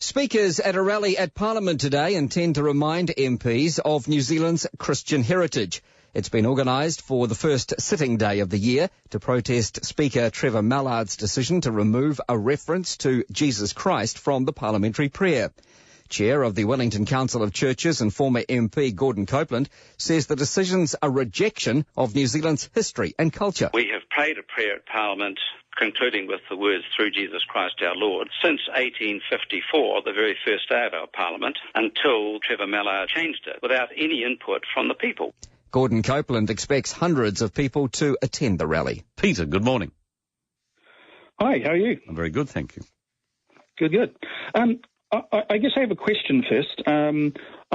Speakers at a rally at Parliament today intend to remind MPs of New Zealand's Christian heritage. It's been organised for the first sitting day of the year to protest Speaker Trevor Mallard's decision to remove a reference to Jesus Christ from the parliamentary prayer. Chair of the Wellington Council of Churches and former MP Gordon Copeland says the decision's a rejection of New Zealand's history and culture. We have prayed a prayer at Parliament concluding with the words, "Through Jesus Christ our Lord," since 1854, the very first day of our Parliament, until Trevor Mallard changed it, without any input from the people. Gordon Copeland expects hundreds of people to attend the rally. Peter, good morning. Hi, how are you? I'm very good, thank you. Good. I guess I have a question first.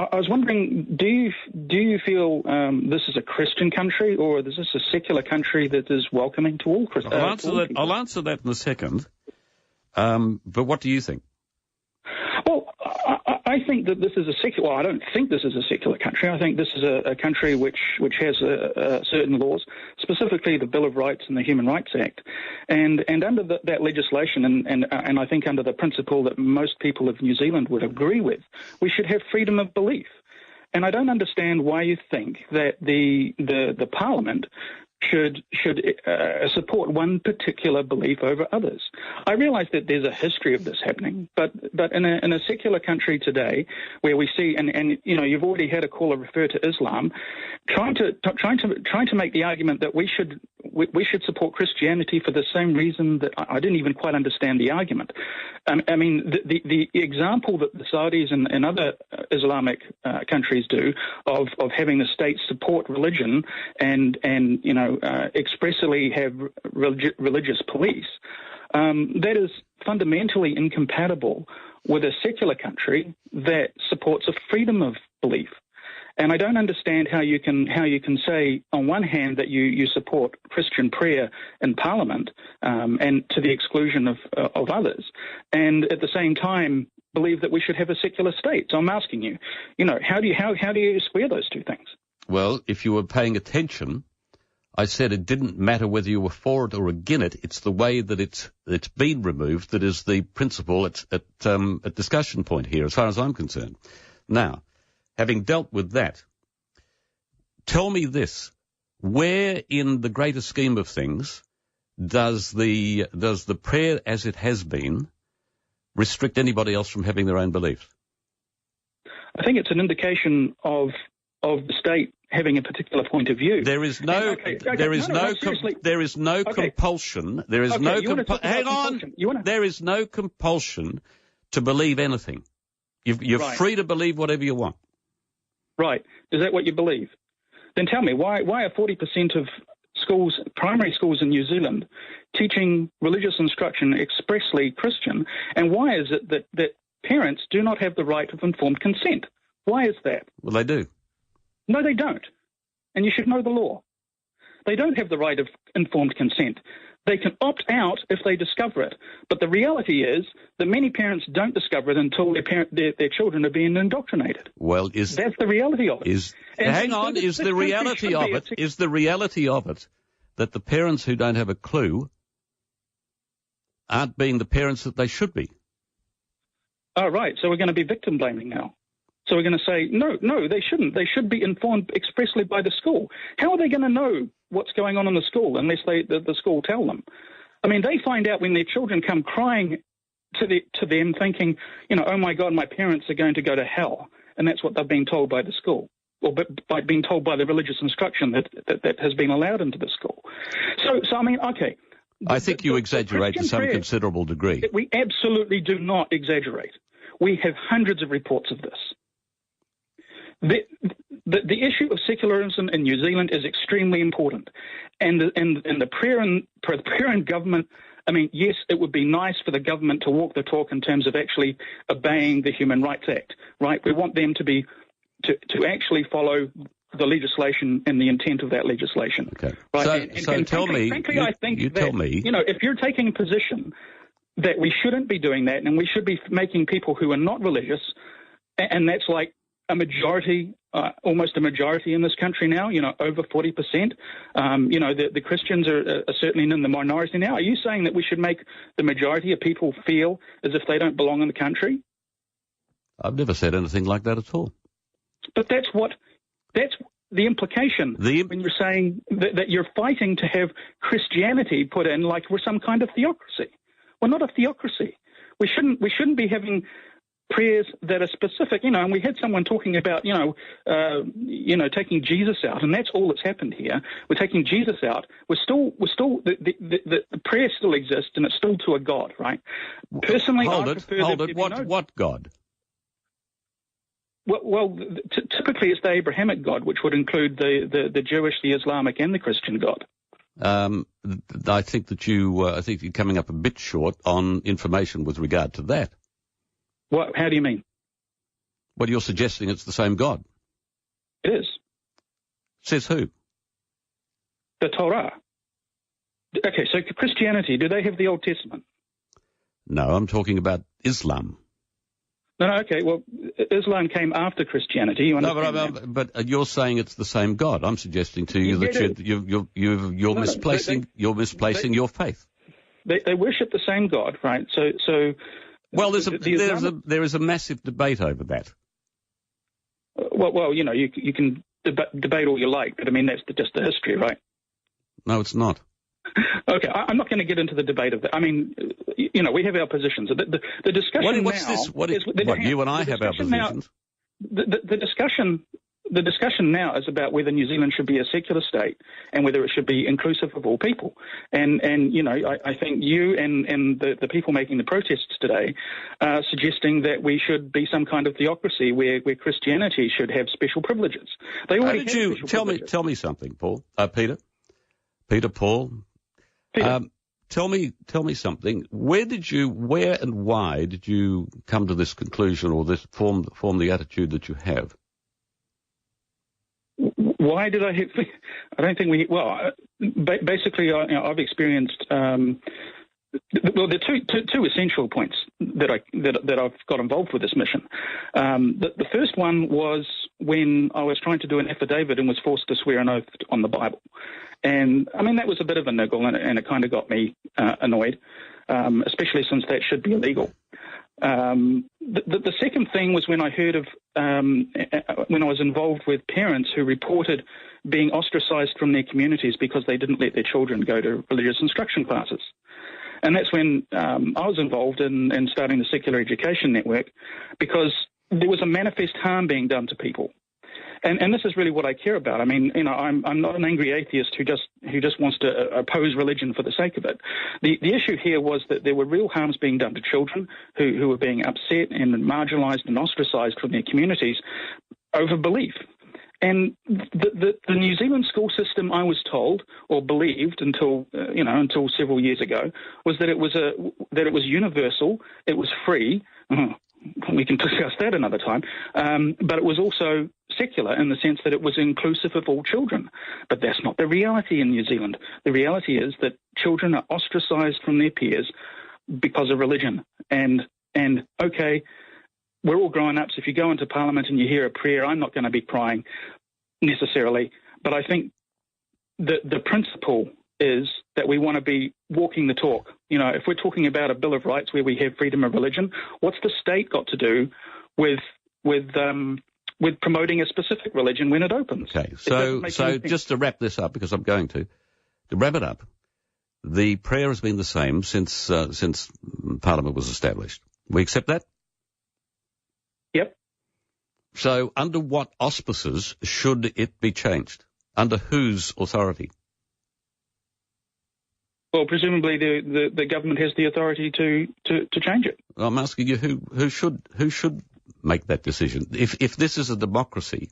I was wondering, do you feel this is a Christian country, or is this a secular country that is welcoming to all Christians? I'll answer that in a second. But what do you think? Well, I think that this is a secular. Well, I don't think this is a secular country. I think this is a country which has certain laws, specifically the Bill of Rights and the Human Rights Act, and under that legislation, and I think under the principle that most people of New Zealand would agree with, we should have freedom of belief. And I don't understand why you think that the Parliament should support one particular belief over others. I realise that there's a history of this happening, but in a secular country today, where we see, and you know, you've already had a caller refer to Islam, trying to make the argument that we should support Christianity for the same reason that I didn't even quite understand the argument. I mean, the example that the Saudis and other Islamic countries do of having the state support religion and you know, expressly have religious police, that is fundamentally incompatible with a secular country that supports a freedom of belief. And I don't understand how you can say on one hand that you support Christian prayer in Parliament and to the exclusion of others, and at the same time believe that we should have a secular state. So I'm asking you, you know, how do you square those two things? Well, if you were paying attention, I said it didn't matter whether you were for it or against it. It's the way that it's been removed that is the principle at discussion point here, as far as I'm concerned. Now, having dealt with that, tell me this: where in the greater scheme of things does the prayer as it has been restrict anybody else from having their own beliefs? I think it's an indication of the state having a particular point of view. There is no compulsion. There is no compulsion to believe anything. You're free to believe whatever you want. Right. Is that what you believe? Then tell me, why are 40% of schools, primary schools in New Zealand, teaching religious instruction expressly Christian? And why is it that parents do not have the right of informed consent? Why is that? Well, they do. No, they don't. And you should know the law. They don't have the right of informed consent. They can opt out if they discover it. But the reality is that many parents don't discover it until their children are being indoctrinated. Well, that's the reality of it. Is the reality of it that the parents who don't have a clue aren't being the parents that they should be? Oh, right. So we're going to be victim blaming now. So we're going to say, no, they shouldn't. They should be informed expressly by the school. How are they going to know what's going on in the school unless the school tell them? I mean, they find out when their children come crying to them thinking, you know, oh, my God, my parents are going to go to hell. And that's what they're being told by the school, or by being told by the religious instruction that has been allowed into the school. So I mean, okay. I think you exaggerate to some considerable degree. We absolutely do not exaggerate. We have hundreds of reports of this. The issue of secularism in New Zealand is extremely important, and the prayer and government. I mean, yes, it would be nice for the government to walk the talk in terms of actually obeying the Human Rights Act, right? We want them to actually follow the legislation and the intent of that legislation. Okay. Right? So tell me, I think you know, if you're taking a position that we shouldn't be doing that, and we should be making people who are not religious, and that's like a majority, almost a majority in this country now, you know, over 40%. You know, the Christians are certainly in the minority now. Are you saying that we should make the majority of people feel as if they don't belong in the country? I've never said anything like that at all. But that's the implication when you're saying that you're fighting to have Christianity put in like we're some kind of theocracy. We're not a theocracy. We shouldn't be having prayers that are specific, and we had someone talking about, taking Jesus out, and that's all that's happened here. We're taking Jesus out. We're still the prayer still exists, and it's still to a God, right? Personally, hold it. What God? Well, typically it's the Abrahamic God, which would include the Jewish, the Islamic, and the Christian God. I think that you're coming up a bit short on information with regard to that. What? How do you mean? Well, you're suggesting it's the same God. It is. Says who? The Torah. Okay, so Christianity, do they have the Old Testament? No, I'm talking about Islam. No, okay, well, Islam came after Christianity. But you're saying it's the same God. I'm suggesting to you that you're misplacing your faith. They worship the same God, right? So. Well, there is a massive debate over that. Well, you can debate all you like, but I mean that's just the history, right? No, it's not. Okay, I'm not going to get into the debate of that. I mean, we have our positions. The discussion you and I have our positions. The discussion now is about whether New Zealand should be a secular state and whether it should be inclusive of all people. And I think you and the people making the protests today are suggesting that we should be some kind of theocracy where Christianity should have special privileges. They already have special privileges. Tell me something, Paul? Peter, Paul. Peter. Tell me something. Where and why did you come to this conclusion or this form the attitude that you have? Why did I don't think basically, I've experienced. Well, there are two essential points that I've got involved with this mission. The first one was when I was trying to do an affidavit and was forced to swear an oath on the Bible, and I mean that was a bit of a niggle, and it kind of got me annoyed, especially since that should be illegal. The second thing was when I heard of when I was involved with parents who reported being ostracized from their communities because they didn't let their children go to religious instruction classes. And that's when I was involved in starting the Secular Education Network, because there was a manifest harm being done to people. And this is really what I care about. I mean, I'm not an angry atheist who just wants to oppose religion for the sake of it. The issue here was that there were real harms being done to children who were being upset and marginalized and ostracized from their communities over belief. And the New Zealand school system, I was told or believed until several years ago, was that it was universal, it was free. We can discuss that another time. But it was also secular in the sense that it was inclusive of all children. But that's not the reality in New Zealand. The reality is that children are ostracized from their peers because of religion. And okay, we're all grown-ups. If you go into Parliament and you hear a prayer, I'm not going to be crying necessarily. But I think the principle is that we want to be walking the talk. If we're talking about a Bill of Rights where we have freedom of religion, what's the state got to do with promoting a specific religion when it opens? Okay, so just to wrap this up, because I'm going to wrap it up, the prayer has been the same since Parliament was established. We accept that? Yep. So under what auspices should it be changed? Under whose authority? Well, presumably the government has the authority to change it. I'm asking you who should make that decision. If this is a democracy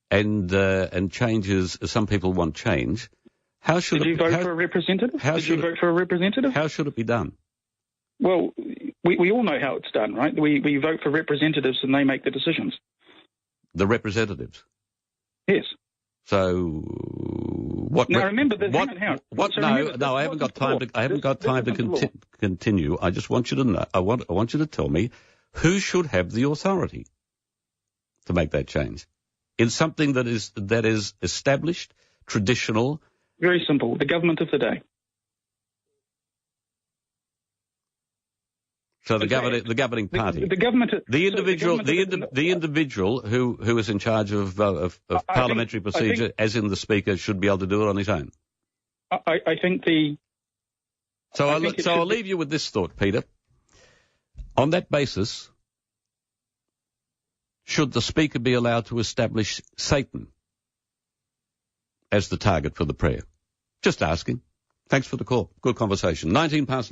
and changes, some people want change, how should Did you vote for a representative? Did you vote for a representative? How should it be done? Well, we all know how it's done, right? We vote for representatives and they make the decisions. The representatives? Yes. So what? Now remember, No, I haven't got time to. I haven't got time to continue. I just want you to know. I want you to tell me who should have the authority to make that change in something that is established, traditional. Very simple. The government of the day. So the governing party, the government, the individual who is in charge of parliamentary procedure, as in the Speaker, should be able to do it on his own. I think the. So I'll leave you with this thought, Peter. On that basis, should the Speaker be allowed to establish Satan as the target for the prayer? Just asking. Thanks for the call. Good conversation. 9:19.